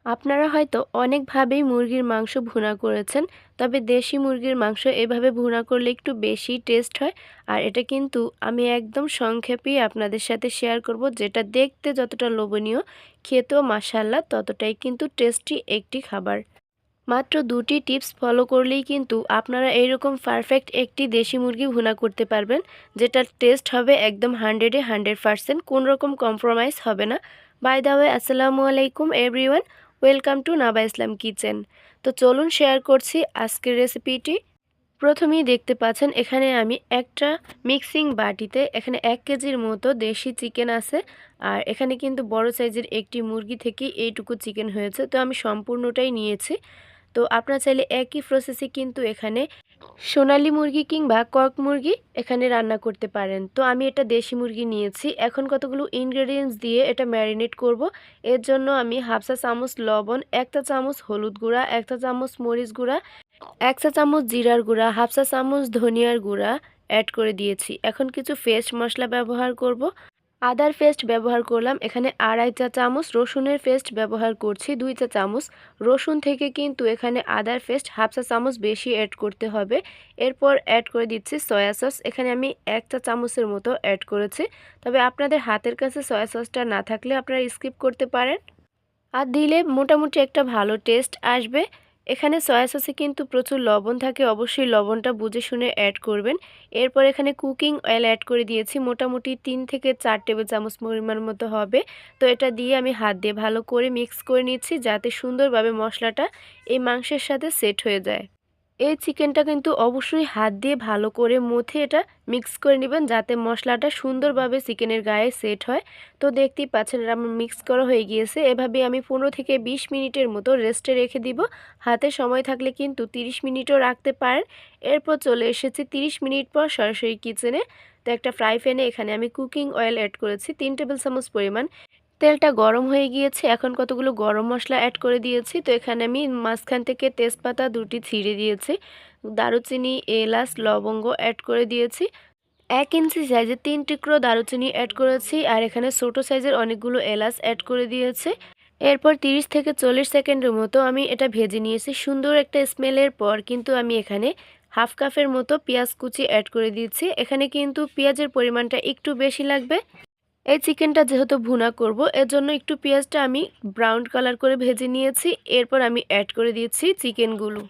আপনারা হয়তো অনেকভাবেই মুরগির মাংস ভুনা করেছেন, তবে দেশি মুরগির মাংস এভাবে ভুনা করলে একটু বেশি টেস্ট হয়। আর এটা কিন্তু আমি একদম সংক্ষেপেই আপনাদের সাথে শেয়ার করব, যেটা দেখতে যতটা লোভনীয়, খেতেও মাশাআল্লাহ ততটাই কিন্তু টেস্টি একটি খাবার। মাত্র ২টি টিপস ফলো করলেই কিন্তু আপনারা এইরকম পারফেক্ট একটি দেশি মুরগি ভুনা করতে পারবেন, যেটার টেস্ট হবে একদম 100-এ 100%, কোনো রকম কম্প্রোমাইজ হবে না। বাই দ্য ওয়ে, আসসালামু আলাইকুম everyone, welcome to Naba Islam kitchen. তো চলুন শেয়ার করছি আজকের রেসিপিটি। প্রথমেই দেখতে পাচ্ছেন এখানে আমি একটা মিক্সিং বাটিতে এখানে ১ কেজির মতো দেশি চিকেন আছে। আর এখানে কিন্তু বড় সাইজের একটি মুরগি থেকে এইটুকু চিকেন হয়েছে, তো আমি সম্পূর্ণটাই নিয়েছি। তো আপনারা চাইলে একই প্রসেসে কিন্তু এখানে সোনালী মুরগি কিংবা কক মুরগি এখানে রান্না করতে পারেন। তো আমি এটা দেশি মুরগি নিয়েছি। এখন কতগুলো ইনগ্রেডিয়েন্টস দিয়ে এটা ম্যারিনেট করব। এর জন্য আমি হাফ চা চামচ লবণ, ১ চা চামচ হলুদ গুঁড়া, ১ চা চামচ মরিচ গুঁড়া, ১ চা চামচ জিরার গুঁড়া, হাফ চা চামচ ধনিয়ার গুঁড়া অ্যাড করে দিয়েছি। এখন কিছু পেস্ট মশলা ব্যবহার করব। আদার পেস্ট ব্যবহার করলাম এখানে ২.৫ চা চামচ, রসুনের পেস্ট ব্যবহার করছি ২ চা চামচ। রসুন থেকে কিন্তু এখানে আদার পেস্ট হাফ চা চামচ বেশি অ্যাড করতে হবে। এরপর অ্যাড করে দিচ্ছি সয়া সস, এখানে আমি ১ চা চামচের মতো অ্যাড করেছি। তবে আপনাদের হাতের কাছে সয়া সসটা না থাকলে আপনারা স্কিপ করতে পারেন, আর দিলে মোটামুটি একটা ভালো টেস্ট আসবে। এখানে সয়া সসে কিন্তু প্রচুর লবণ থাকে, অবশ্যই লবণটা বুঝে শুনে অ্যাড করবেন। এরপর এখানে কুকিং অয়েল অ্যাড করে দিয়েছি, মোটামুটি ৩ থেকে ৪ টেবিল চামচ পরিমাণ মতো হবে। তো এটা দিয়ে আমি হাত দিয়ে ভালো করে মিক্স করে নিচ্ছি, যাতে সুন্দরভাবে মশলাটা এই মাংসের সাথে সেট হয়ে যায়। এই চিকেনটা কিন্তু অবশ্যই হাত দিয়ে ভালো করে মথে এটা মিক্স করে নেবেন, যাতে মশলাটা সুন্দরভাবে চিকেনের গায়ে সেট হয়। তো দেখতেই পাচ্ছেন এটা আমার মিক্স করা হয়ে গিয়েছে। এভাবে আমি ১৫ থেকে ২০ মিনিটের মতো রেস্টে রেখে দিব। হাতে সময় থাকলে কিন্তু ৩০ মিনিটও রাখতে পারেন। এরপর চলে এসেছি ৩০ মিনিট পর সরাসরি কিচেনে। তো একটা ফ্রাই প্যানে এখানে আমি কুকিং অয়েল অ্যাড করেছি ৩ টেবিল চামচ পরিমাণ। তেলটা গরম হয়ে গিয়েছে, এখন কতগুলো গরম মশলা অ্যাড করে দিয়েছি। তো এখানে আমি মাঝখান থেকে তেজপাতা ২টি ছিঁড়ে দিয়েছি, দারুচিনি, এলাচ, লবঙ্গ অ্যাড করে দিয়েছি। ১ ইঞ্চি সাইজের ৩ টুকরো দারুচিনি অ্যাড করেছি, আর এখানে ছোটো সাইজের অনেকগুলো এলাচ অ্যাড করে দিয়েছি। এরপর ৩০ থেকে ৪০ সেকেন্ডের মতো আমি এটা ভেজে নিয়েছি। সুন্দর একটা স্মেলের পর কিন্তু আমি এখানে হাফ কাপের মতো পেঁয়াজ কুচি অ্যাড করে দিয়েছি। এখানে কিন্তু পেঁয়াজের পরিমাণটা একটু বেশি লাগবে। এই চিকেনটা যেহেতু ভুনা করব, এর জন্য একটু পেঁয়াজটা আমি ব্রাউন কালার করে ভেজে নিয়েছি। এরপর আমি অ্যাড করে দিয়েছি চিকেনগুলো।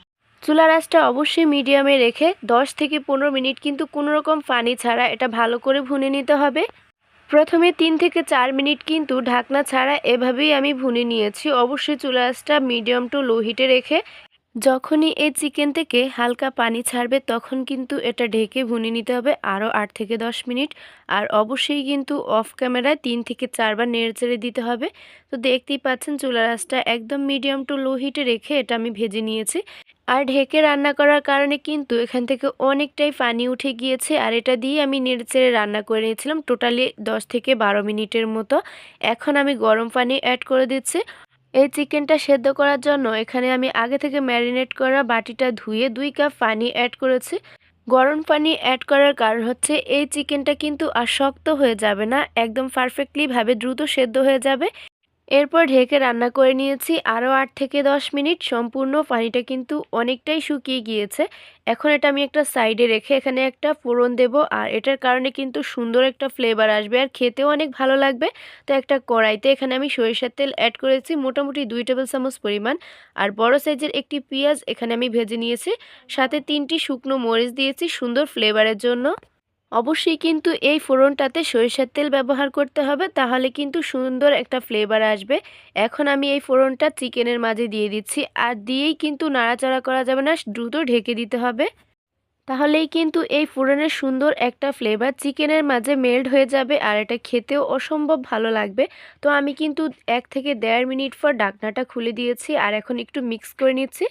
চুলার আঁচটা অবশ্যই মিডিয়ামে রেখে ১০ থেকে ১৫ মিনিট কিন্তু কোনো রকম পানি ছাড়া এটা ভালো করে ভুনে নিতে হবে। প্রথমে ৩ থেকে ৪ মিনিট কিন্তু ঢাকনা ছাড়া এভাবেই আমি ভুনে নিয়েছি। অবশ্যই চুলার আঁচটা মিডিয়াম টু লো হিটে রেখে যখনই এই চিকেন থেকে হালকা পানি ছাড়বে তখন কিন্তু এটা ঢেকে ভুনে নিতে হবে আরও ৮ থেকে ১০ মিনিট। আর অবশ্যই কিন্তু অফ ক্যামেরায় ৩ থেকে ৪ বার নেড়েচেড়ে দিতে হবে। তো দেখতেই পাচ্ছেন চুলার আঁচটা একদম মিডিয়াম টু লো হিটে রেখে এটা আমি ভেজে নিয়েছি। আর ঢেকে রান্না করার কারণে কিন্তু এখান থেকে অনেকটাই পানি উঠে গিয়েছে, আর এটা দিয়ে আমি নেড়েচেড়ে রান্না করে নিয়েছিলাম টোটালি ১০ থেকে ১২ মিনিটের মতো। এখন আমি গরম পানি অ্যাড করে দিচ্ছি। এই চিকেনটা সেদ্ধ করার জন্য এখানে আমি আগে থেকে ম্যারিনেট করা বাটিটা ধুয়ে ২ কাপ পানি অ্যাড করেছি। গরম পানি অ্যাড করার কারণ হচ্ছে এই চিকেনটা কিন্তু আর শক্ত হয়ে যাবে না, একদম পারফেক্টলি ভাবে দ্রুত সেদ্ধ হয়ে যাবে। এরপর ঢেকে রান্না করে নিয়েছি আরও ৮ থেকে ১০ মিনিট। সম্পূর্ণ পানিটা কিন্তু অনেকটাই শুকিয়ে গিয়েছে। এখন এটা আমি একটা সাইডে রেখে এখানে একটা ফোড়ন দেব, আর এটার কারণে কিন্তু সুন্দর একটা ফ্লেভার আসবে আর খেতেও অনেক ভালো লাগবে। তো একটা কড়াইতে এখানে আমি সরিষার তেল অ্যাড করেছি মোটামুটি ২ টেবিল চামচ পরিমাণ, আর বড় সাইজের একটি পেঁয়াজ এখানে আমি ভেজে নিয়েছি। সাথে ৩টি শুকনো মরিচ দিয়েছি সুন্দর ফ্লেভারের জন্য। অবশ্যই কিন্তু এই ফোড়নটাতে সরিষার তেল ব্যবহার করতে হবে, তাহলে কিন্তু সুন্দর একটা ফ্লেভার আসবে। এখন আমি এই ফোড়নটা চিকেনের মাঝে দিয়ে দিচ্ছি, আর দিয়েই কিন্তু নাড়াচাড়া করা যাবে না, দ্রুত ঢেকে দিতে হবে। তাহলেই কিন্তু এই ফোড়নের সুন্দর একটা ফ্লেভার চিকেনের মাঝে মেল্ট হয়ে যাবে, আর এটা খেতেও অসম্ভব ভালো লাগবে। তো আমি কিন্তু ১ থেকে ১.৫ মিনিট পর ঢাকনাটা খুলে দিয়েছি, আর এখন একটু মিক্স করে নিচ্ছি।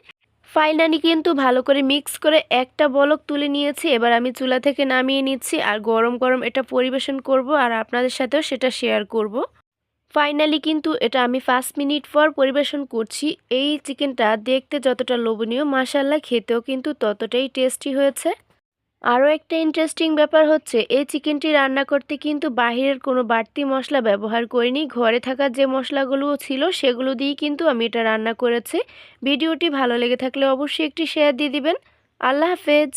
ফাইনালি কিন্তু ভালো করে মিক্স করে একটা বলক তুলে নিয়েছি। এবার আমি চুলা থেকে নামিয়ে নিচ্ছি, আর গরম গরম এটা পরিবেশন করব, আর আপনাদের সাথেও সেটা শেয়ার করব। ফাইনালি কিন্তু এটা আমি ৫ মিনিট পর পরিবেশন করছি। এই চিকেনটা দেখতে যতটা লোভনীয়, মাশাআল্লাহ খেতেও কিন্তু ততটাই টেস্টি হয়েছে। আরও একটা ইন্টারেস্টিং ব্যাপার হচ্ছে এই চিকেনটি রান্না করতে কিন্তু বাহিরের কোনো বাড়তি মশলা ব্যবহার করিনি। ঘরে থাকা যে মশলাগুলো ছিল সেগুলো দিয়েই কিন্তু আমি এটা রান্না করেছি। ভিডিওটি ভালো লেগে থাকলে অবশ্যই একটি শেয়ার দিয়ে দিবেন। আল্লাহ হাফেজ।